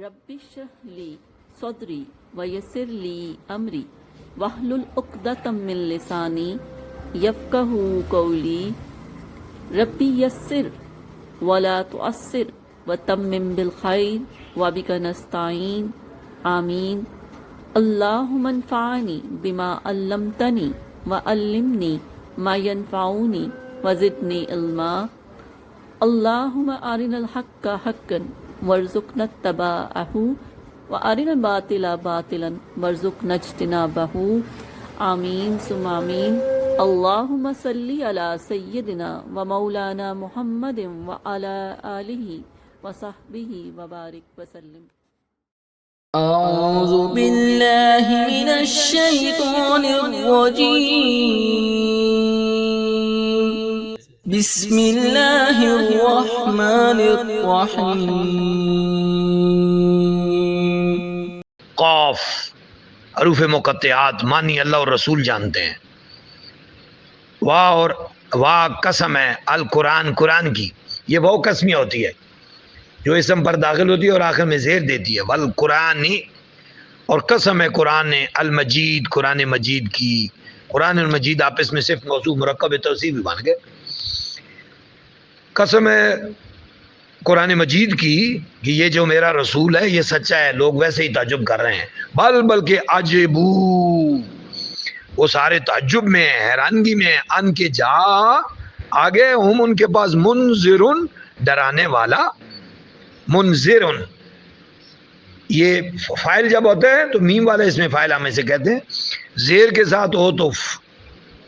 رب اشرح لی صدری ویسر لی امری واحلل عقدۃ من لسانی یفقہوا قولی ربی یسر ولا تعسر وتمم بالخیر وبک نستعین آمین اللہم انفعنی بما علمتنی وعلمنی ما ینفعنی وزدنی علما اللہم ارنا الحق حقا وارزقنا اتباعہ وارنا الباطل باطلا وارزقنا اجتنابہ آمین ثم آمین اللہم صلی علی سیدنا و مولانا محمد وعلی آلہ وصحبہ وبارک وسلم. أعوذ بالله من الشيطان الرجيم بسم الله الرحمن الرحيم. قاف حروف مقطعات معنی اللہ اور رسول جانتے ہیں. واہ اور واہ قسم ہے القرآن قرآن کی، یہ وہ قسمیہ ہوتی ہے جو اسم پر داخل ہوتی ہے اور آخر میں زیر دیتی ہے. والقرآنی اور قسم ہے قرآن المجید قرآن مجید کی. قرآن المجید آپس میں صرف موصوف مرکب توصیف بھی بن گئے. قسم ہے قرآن مجید کی کہ یہ جو میرا رسول ہے یہ سچا ہے. لوگ ویسے ہی تعجب کر رہے ہیں، بلکہ عجبو وہ سارے تعجب میں ہیں، حیرانگی میں ہیں. ان کے جا آگے ہم ان کے پاس منذرن ڈرانے والا. منذرن یہ فائل جب ہوتا ہے تو میم والا اس میں فائل ہم اسے کہتے ہیں. زیر کے ساتھ ہو تو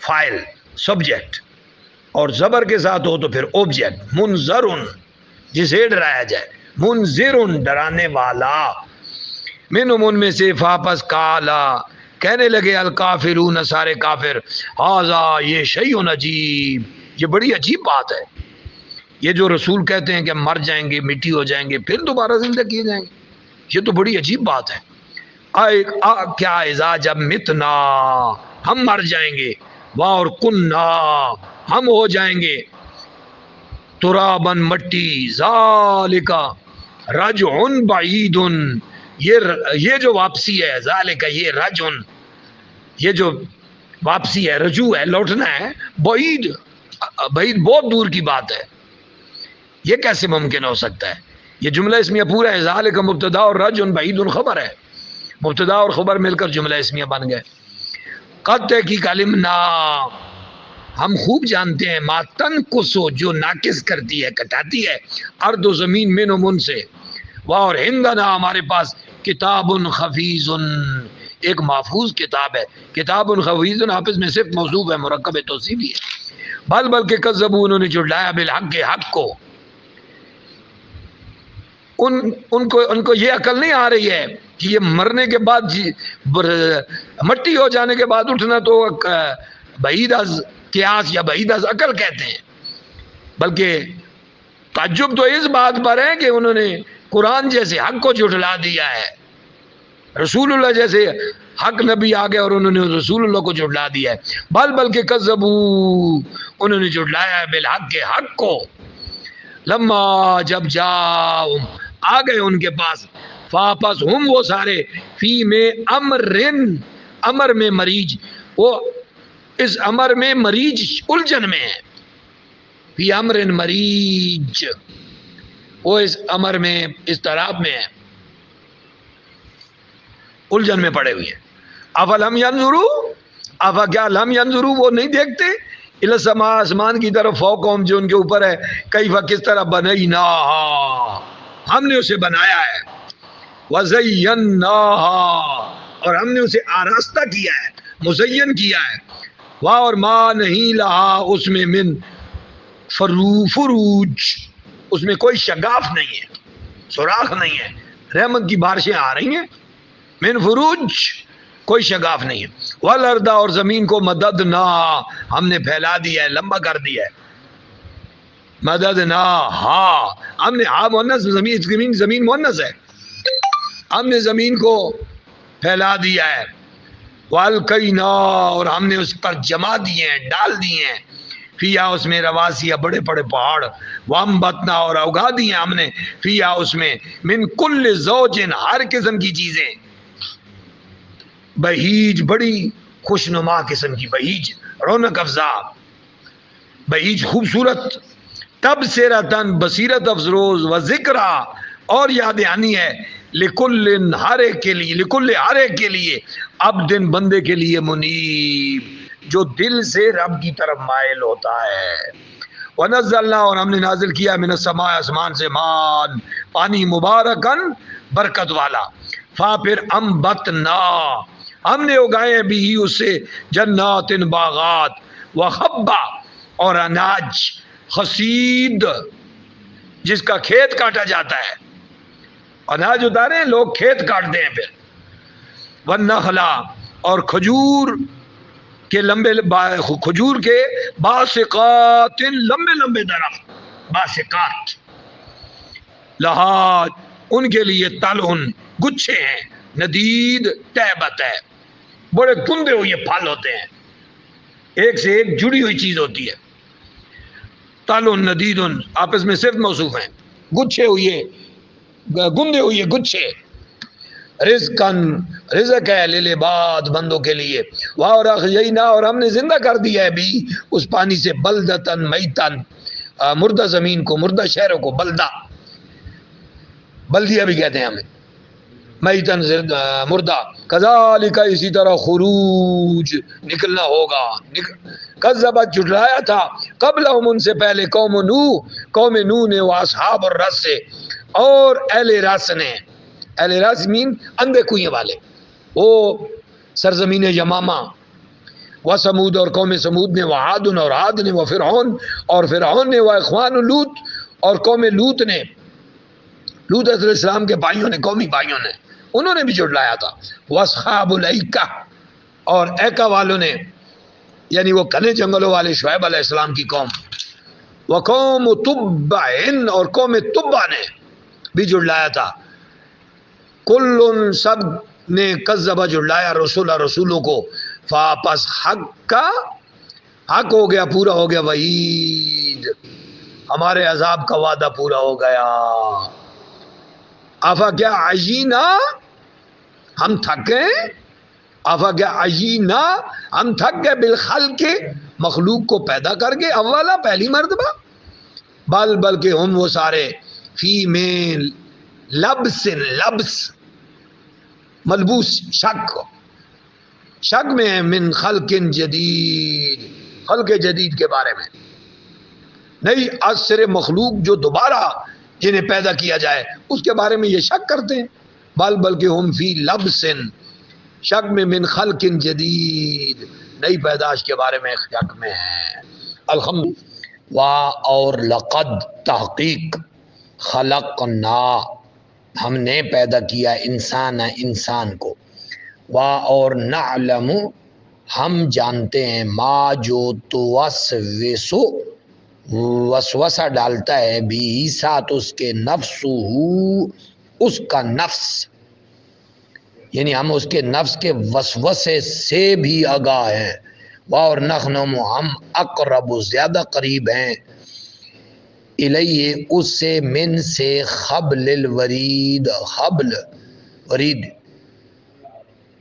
فائل سبجیکٹ، اور زبر کے ساتھ ہو تو پھر آبجیکٹ. منذرن جسے ڈرایا جائے، منذرن ڈرانے والا. منہم ان میں سے فاپس کالا کہنے لگے الکافرون سارے کافر ھذا یہ شیء عجیب، یہ بڑی عجیب بات ہے. یہ جو رسول کہتے ہیں کہ مر جائیں گے مٹی ہو جائیں گے پھر دوبارہ زندہ کیے جائیں گے، یہ تو بڑی عجیب بات ہے. کیا اذا جب متنا ہم مر جائیں گے، اور کننا ہم ہو جائیں گے، ترابن مٹی، ذالک رجع بعید یہ جو واپسی ہے، ذالک یہ رجع یہ جو واپسی ہے، رجوع ہے لوٹنا ہے، بعید بعید بہت دور کی بات ہے. یہ کیسے ممکن ہو سکتا ہے؟ یہ جملہ اسمیہ پورا ہے. ذالک مبتدا اور رجع بعید خبر ہے، مبتدا اور خبر مل کر جملہ اسمیہ بن گئے. قد تحقیق علمنا ہم خوب جانتے ہیں، ما تنقصو جو ناقص کرتی ہے کٹاتی ہے، ارض و زمین منہم ان سے، اور ہندنا ہمارے پاس کتاب خفیظ ایک محفوظ کتاب ہے. کتاب خفیظ آپس میں صرف موصوف ہے مرکب توصیفی ہے. بلکہ کذبوا انہوں نے جھٹلایا بالحق کے حق کو. ان کو یہ عقل نہیں آ رہی ہے کہ یہ مرنے کے بعد مٹی ہو جانے کے بعد اٹھنا تو بعید از قیاس یا بعید از عقل کہتے ہیں. بلکہ تعجب تو اس بات پر ہے کہ انہوں نے قرآن جیسے حق کو جھٹلا دیا ہے. رسول اللہ جیسے حق نبی آ گئے اور انہوں نے رسول اللہ کو جھٹلا دیا ہے. بلکہ کذبوا انہوں نے جھٹلایا ہے بالحق کے حق کو. لما جب جاؤ آ گئے ان کے پاس، فاپس ہم وہ سارے فی میں امر میں مریج، وہ اس امر میں مریج الجھن میں ہے. فی امر مریج وہ اس امر میں اضطراب میں ہے، الجھن میں پڑے ہوئے ہیں. افلم ینظروا افا کیا لم ینظروا وہ نہیں دیکھتے الی السماء آسمان کی طرف فوقہم جو ان کے اوپر ہے، کیف کس طرح بنیناہا ہم نے اسے بنایا ہے، وزیناہا اور ہم نے اسے آراستہ کیا ہے، مزین کیا ہے، اور ما نہیں لہا اس میں من فروج اس میں کوئی شگاف نہیں ہے، سوراخ نہیں ہے. رحمت کی بارشیں آ رہی ہیں، من فروج کوئی شگاف نہیں ہے. والارض اور زمین کو مددنا ہم نے پھیلا دیا ہے، لمبا کر دیا ہے. مددنا ہاں ہم نے مؤنث زمین مؤنث ہے، ہم نے زمین کو پھیلا دیا ہے. والقینا اور ہم نے اس پر جما دیے ہیں، ڈال دیے ہیں، فیا اس میں رواسیا بڑے بڑے پہاڑ، وامبتنا اور اگا دی ہیں ہم نے فیا اس میں من کل زوجن ہر قسم کی چیزیں، بہیج بڑی خوشنما قسم کی، بہیج رونق افزا، بہیج خوبصورت، تبصرتن بصیرت افروز، و ذکرہ اور یاد دہانی ہے، لکل ہر ایک کے لیے، لکل ہر ایک کے لیے، عبدن بندے کے لیے، منیب جو دل سے رب کی طرف مائل ہوتا ہے۔ ونزلنا اور ہم نے نازل کیا من السماء آسمان سے، مان پانی، مبارکن برکت والا، فا پھر انبتنا ہم نے اگائے بھی اس سے، جنات باغات، وحبا اور اناج، خصید جس کا کھیت کاٹا جاتا ہے، اناج اتارے ہیں لوگ کھیت کاٹتے ہیں پھر، والنخلا اور کھجور کے لمبے، کھجور کے باسقات لمبے لمبے درخت، باسقات، لہا ان کے لیے طلعن گچھے ہیں، ندید تہبت ہے، بڑے تندے ہوئے پھل ہوتے ہیں، ایک سے ایک جڑی ہوئی چیز ہوتی ہے، طلعن ندید آپس میں صرف موصوف ہیں، گچھے ہوئے گندے ہوئے گچھے، رزقن رزق ہے، للعباد بندوں کے لیے، واحیینا اور ہم نے زندہ کر دیا ہے بھی اس پانی سے، بلدتن میتن مردہ زمین کو، مردہ شہروں کو، بلدہ بلدیہ بھی کہتے ہیں ہمیں، میتن مردہ، کذالک اسی طرح خروج نکلنا ہوگا، کذبت جھٹلایا تھا قبلہم ان سے پہلے، قوم نوح نے، وہ اصحاب الرس سے اور اہل رس نے، اہل رس مین اندھے کنویں والے، وہ سرزمین یمامہ، و سمود اور قوم سمود نے، وعاد اور عاد نے، و فرعون اور فرعون نے، و اخوان لوط اور قوم لوط نے، لوط علیہ السلام کے بھائیوں نے، قومی بھائیوں نے، انہوں نے بھی جھٹلایا تھا، واصحاب الایکہ اور ایکا والوں نے، یعنی وہ گھنے جنگلوں والے شعیب علیہ السلام کی قوم، وقوم تبع اور قوم تبع نے بھی جھٹلایا تھا، کل سب نے کذبہ جھٹلایا رسولوں کو، فاپس حق کا حق ہو گیا، پورا ہو گیا، وعید ہمارے عذاب کا وعدہ پورا ہو گیا، آفا کیا عجینا ہم تھک گئے، آفا کیا عجینا ہم تھک گئے، بالخلق مخلوق کو پیدا کر کے، اولا پہلی مرتبہ، بلکہ ہم وہ سارے، فی میں لبس ملبوس شک میں ہے، من خلق جدید خلق جدید کے بارے میں، نئی عصر مخلوق جو دوبارہ جنہیں پیدا کیا جائے اس کے بارے میں یہ شک کرتے ہیں، بلکہ ہم فی لبس شک میں، من خلق جدید نئی پیدائش کے بارے میں شک میں ہے، الحمد اور لقد تحقیق، خلقنا ہم نے پیدا کیا، انسان کو، اور نعلم ہم جانتے ہیں، ما جو توسوسو وسوسہ ڈالتا ہے، بھی ساتھ اس کے، نفس اس کا نفس، یعنی ہم اس کے نفس کے وسوسے سے بھی آگاہ ہیں، اور نحن ہم اقرب زیادہ قریب ہیں، الیہ اس سے، من سے، حبل الورید حبل ورید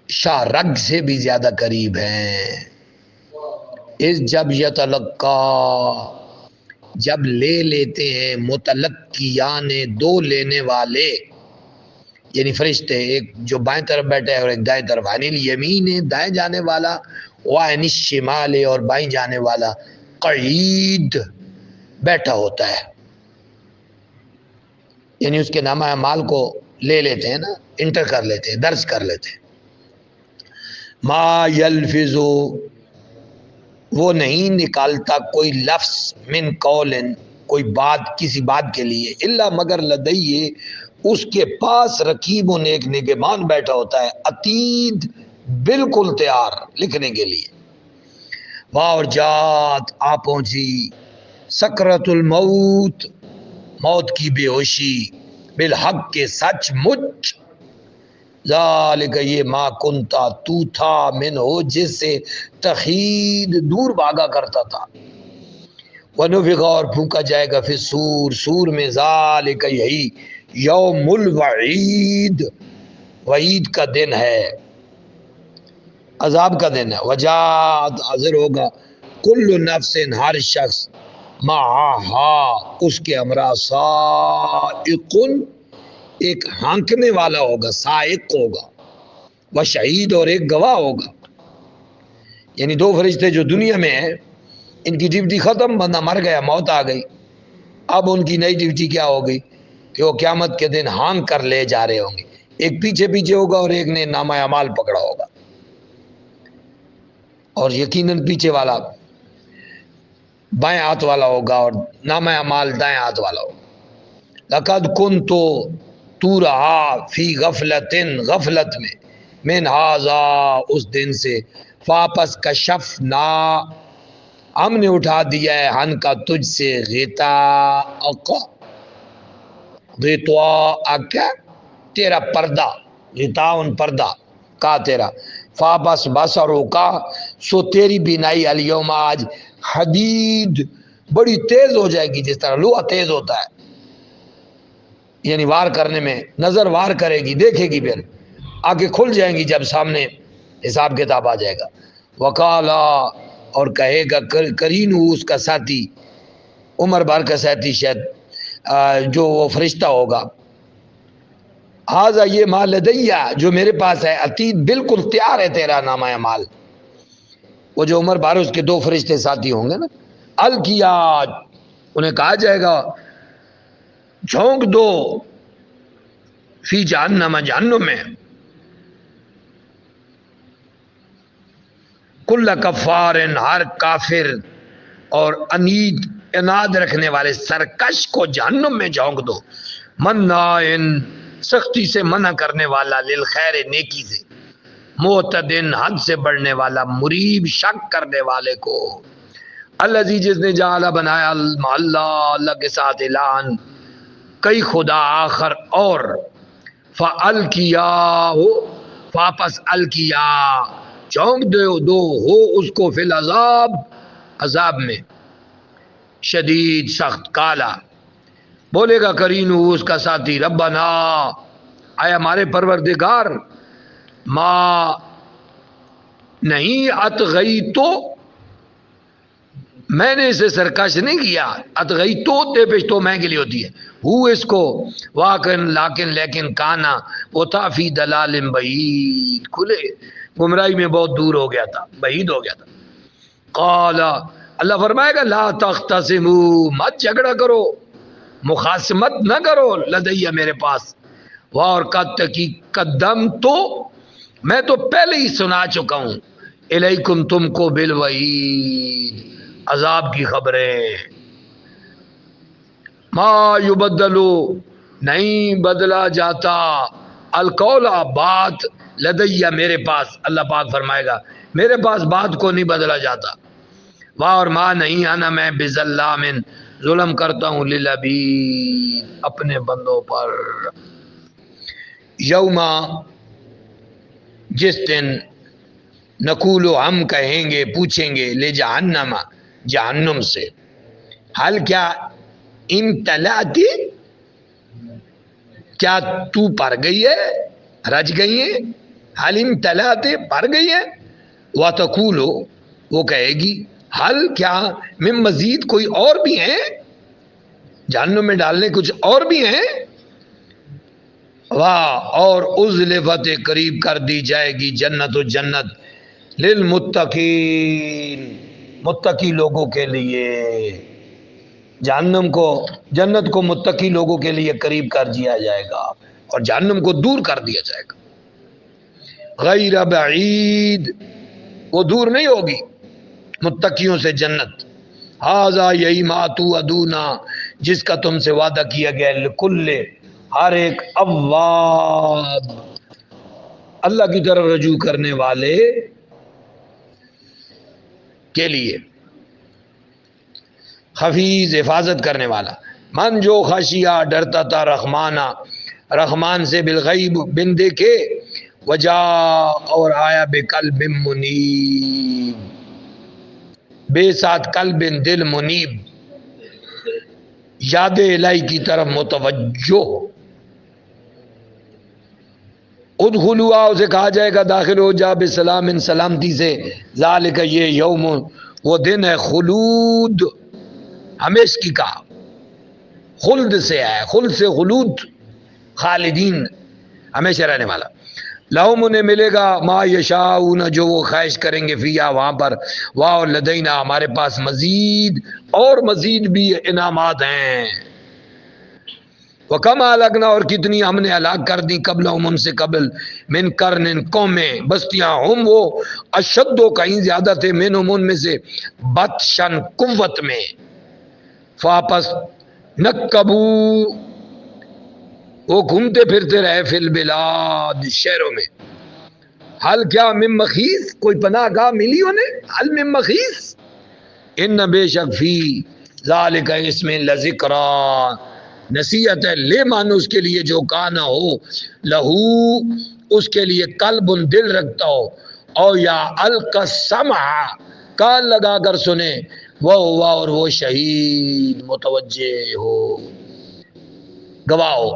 شاہ رگ سے بھی زیادہ قریب ہیں، اس جب یتلقا جب لے لیتے ہیں، متلقیان دو لینے والے، یعنی فرشتے، ایک جو بائیں طرف بیٹھا ہے اور ایک دائیں طرف، عن الیمین دائیں جانے والا، وعن الشمال اور بائیں جانے والا، قعید بیٹھا ہوتا ہے، یعنی اس کے نامہ اعمال کو لے لیتے ہیں نا، انٹر کر لیتے ہیں، درج کر لیتے ہیں، ما یلفظو وہ نہیں نکالتا کوئی لفظ، من قول کوئی بات، کسی بات کے لیے، الا مگر لدیہ اس کے پاس، رقیب ایک نگہبان بیٹھا ہوتا ہے، عتید بالکل تیار لکھنے کے لیے، اور جات آ پہنچی، سکرت الموت موت کی بے ہوشی، بالحق کے سچ مچ، ذالک یہ، ما کنتا تو تھا، من ہو جس سے، تحید دور بھاگا کرتا تھا، ونفخ اور پھونکا جائے گا فی الصور سور میں ذالک یہی یوم الوعید وعید کا دن ہے عذاب کا دن ہے وجات حاضر ہوگا کل نفس ہر شخص معہا اس کے ہمراہ سائق ایک ہانکنے والا ہوگا سائق ہوگا وہ شہید اور ایک گواہ ہوگا یعنی دو فرشتے جو دنیا میں ہیں ان کی ڈیوٹی ختم بندہ مر گیا موت آ گئی اب ان کی نئی ڈیوٹی کیا ہوگی کہ وہ قیامت کے دن ہانک کر لے جا رہے ہوں گے ایک پیچھے پیچھے ہوگا اور ایک نے نامہ اعمال پکڑا ہوگا اور یقیناً پیچھے والا بائیں ہاتھ والا ہوگا اور نامہ اعمال دائیں ہاتھ والا ہوگا لقد تو رہا فی غفلت میں من ہذا اس دن سے واپس کشفنا ہم نے اٹھا دیا ہے ہن کا تجھ سے غطاء تیرا پردہ غطاء پردہ کا تیرا فابس بصروں کا سو تیری بینائی الیوم آج حدید بڑی تیز ہو جائے گی جس طرح لوہا تیز ہوتا ہے یعنی وار کرنے میں نظر وار کرے گی دیکھے گی پھر آگے کھل جائیں گی جب سامنے حساب کتاب آ جائے گا وقالا اور کہے گا کرین اس کا ساتھی عمر بھر کا ساتھی شاید جو وہ فرشتہ ہوگا ہاذا یہ ما لدیہ جو میرے پاس ہے عتید بالکل تیار ہے تیرا نامہ اعمال وہ جو عمر بھر اس کے دو فرشتے ساتھی ہوں گے نا الکیا انہیں کہا جائے گا جھونک دو فی جہنم میں کل کفار ہر کافر اور اناد رکھنے والے سرکش کو جہنم میں جھونک دو منائن سختی سے منع کرنے والا للخیر نیکی سے معتدن حد سے بڑھنے والا مریب شک کرنے والے کو الذی جس نے جعل بنایا اللہ کے ساتھ اعلان کئی خدا آخر اور فالکیا ہو واپس الکیا چونک دو ہو اس کو فی العذاب عذاب میں شدید سخت کالا بولے گا کرین اس کا ساتھی ربنا آیا ہمارے پروردگار ما نہیں اتغئی تو میں نے اسے سرکش نہیں کیا اتغئی تو تے پیش تو میں کے لیے ہوتی ہے اس کو واقن لیکن کانا وہ تھا فی دلال بعید کھلے گمراہی میں بہت دور ہو گیا تھا بعید ہو گیا تھا قال اللہ فرمائے گا لا تختصموا مت جھگڑا کرو مخاصمت نہ کرو لدیہ میرے پاس اور قدم تو میں تو پہلے ہی سنا چکا ہوں الیکم تم کو بالوعید عذاب کی خبریں ما یبدلو نہیں بدلا جاتا القول بات لدیہ میرے پاس اللہ پاک فرمائے گا میرے پاس بات کو نہیں بدلا جاتا واہ اور ماں نہیں آنا میں بظلام ظلم کرتا ہوں للعبید اپنے بندوں پر یوما جس دن نقولو ہم کہیں گے پوچھیں گے لے جہنم سے حل کیا امتلاتی کیا تو پر گئی ہے رج گئی ہے حل امتلاتی پر گئی ہے وتقولو وہ کہے گی حل کیا من مزید کوئی اور بھی ہیں جہنم میں ڈالنے کچھ اور بھی ہیں واہ اور ازلفت قریب کر دی جائے گی جنت و جنت للمتقین متقی لوگوں کے لیے جہنم کو جنت کو متقی لوگوں کے لیے قریب کر دیا جائے گا اور جہنم کو دور کر دیا جائے گا غیر بعید وہ دور نہیں ہوگی متقیوں سے جنت ہاذا یہی ما توعدون جس کا تم سے وعدہ کیا گیا لکل ہر ایک اواب اللہ کی طرف رجوع کرنے والے کے لیے حفیظ حفاظت کرنے والا من جو خشیہ ڈرتا تھا رحمان سے بالغیب بن دیکھے وجا اور آیا بقلب منیب بے ساتھ قلب دل منیب یاد الہی کی طرف متوجہ. ادخلوا، اسے کہا جائے گا داخل ہو جا بسلام، سلامتی سے. ذالک، یہ یوم، وہ دن ہے خلود، ہمیشگی کا. خلد سے ہے، خلد سے خلود، خالدین، ہمیشہ رہنے والا. لہم، انہیں ملے گا ما یشاؤون، جو وہ خواہش کریں گے، فیہا، وہاں پر. واہ لدینا، ہمارے پاس مزید اور مزید بھی انعامات ہیں. وَكَمْ أَهْلَكْنَا، اور کتنی ہم نے ہلاک کر دی، قبلہم، ان سے قبل، من قرن، قومیں، بستیاں، ہم وہ اشد، کہیں زیادہ تھے، منہم، ان میں سے، بطشن، قوت میں. فاپس نکبو، وہ گھومتے پھرتے رہے، فی البلاد، شہروں میں. حل کیا من مخیص، کوئی پناہ گاہ ملی انہیں؟ حل من مخیص. ان بے شک فی ذالک، اس میں، لذکرا، نصیحت ہے، لے مانو، اس کے لیے جو کانا ہو، لہو، اس کے لیے، قلب، دل رکھتا ہو، او یا القى السمع، کان لگا کر سنے، وہ ہوا، اور وہ شہید، متوجہ ہو، گواہ ہو.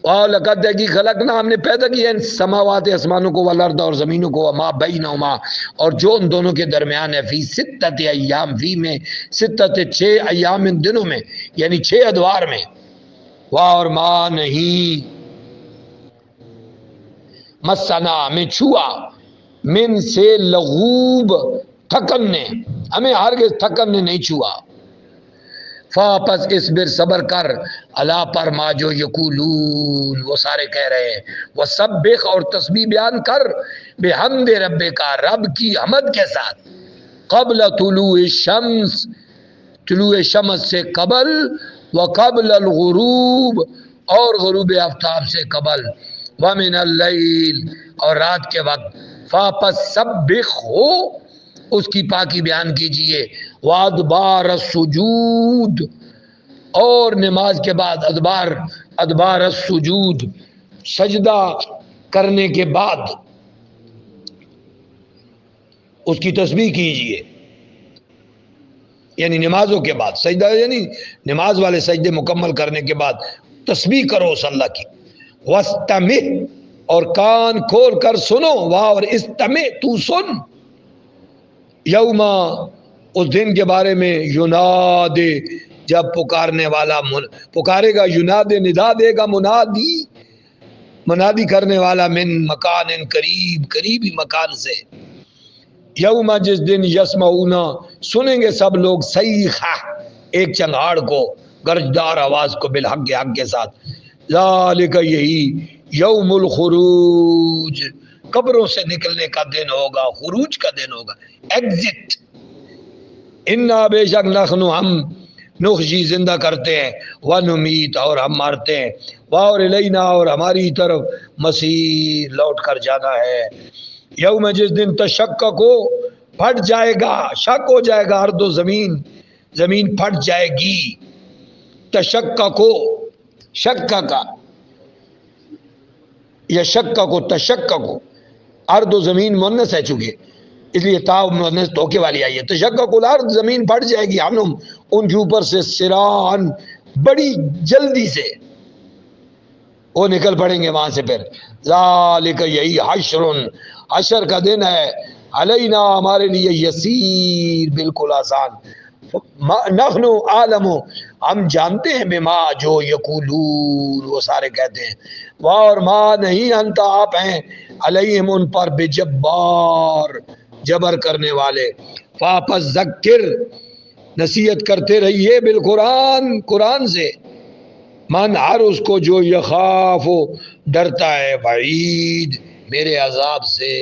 واہ لقد، کی خلقنا، ہم نے پیدا کیا ان سماوات، آسمانوں کو، والارض، اور زمینوں کو، وما بینہما، اور جو ان دونوں کے درمیان ہے، فی ستۃ ایام، فی میں، ستۃ، 6 ایام، ان دنوں میں، یعنی 6 ادوار میں. واہ، اور ما نہیں، مسنا، ہمیں چھوا، من سے لغوب، تھکن نے، ہمیں ہرگز تھکن نے نہیں چھوا. فاپس اصبر، صبر کر، اللہ پر، ما جو یقولون، وہ سارے کہہ رہے ہیں. وسبح، اور تسبیح بیان کر، بحمد ربک، رب کی حمد کے ساتھ، قبل طلوع الشمس، طلوع شمس سے قبل، وقبل الغروب، اور غروب آفتاب سے قبل، ومن اللیل، اور رات کے وقت. فاپس سبح ہو، اس کی پاکی بیان کیجئے، وادبار السجود، اور نماز کے بعد، ادبار السجود، سجدہ کرنے کے بعد اس کی تسبیح کیجئے، یعنی نمازوں کے بعد سجدہ، یعنی نماز والے سجدے مکمل کرنے کے بعد تسبیح کرو اس اللہ کی. واستمع، اور کان کھول کر سنو، واہ، اور استمع، تو سن، یوما، اس دن کے بارے میں، یناد، جب پکارنے والا پکارے گا، یناد، ندا دے گا، منادی کرنے والا، من مکان قریب، قریبی مکان سے. یوما، جس دن، یسمعون، سنیں گے سب لوگ، صیحہ، ایک چنگھاڑ کو، گرجدار آواز کو، بالحق، حق کے ساتھ. ذالک، یہی، یوم الخروج، قبروں سے نکلنے کا دن ہوگا، خروج کا دن ہوگا، ایگزٹ. انا، بے شک، نحن، ہم، نخشی، زندہ کرتے ہیں، ونمیت، اور ہم مارتے ہیں، اور الینا، اور ہماری طرف، مسیر، لوٹ کر جانا ہے. یوم، جس دن، تشقق، پھٹ جائے گا، شک ہو جائے گا، ارض و زمین پھٹ جائے گی. تشقق، شقق، یا شقق، تشقق، ارض و زمین مؤنث ہے چونکہ، اس لیے تا مؤنث دھوکے والی آئی ہے. تشقق الارض، زمین پھٹ جائے گی، عنہم، ان کے اوپر سے، سراعن، بڑی جلدی سے، وہ نکل پڑیں گے وہاں سے. پھر ذالک، یہی، حشر کا دن ہے، علینا، ہمارے لیے، یسیر، بالکل آسان. نحن عالم، ہم جانتے ہیں، بما، جو یقولون، وہ سارے کہتے ہیں. اور ما نہیں، انت، آپ ہیں، علیہم، ان پر، بجبار، جبر کرنے والے. فاپس ذکر، نصیحت کرتے رہیے، بالقرآن، قرآن سے، من، ہر اس کو، جو یخاف، ڈرتا ہے، وعید، میرے عذاب سے.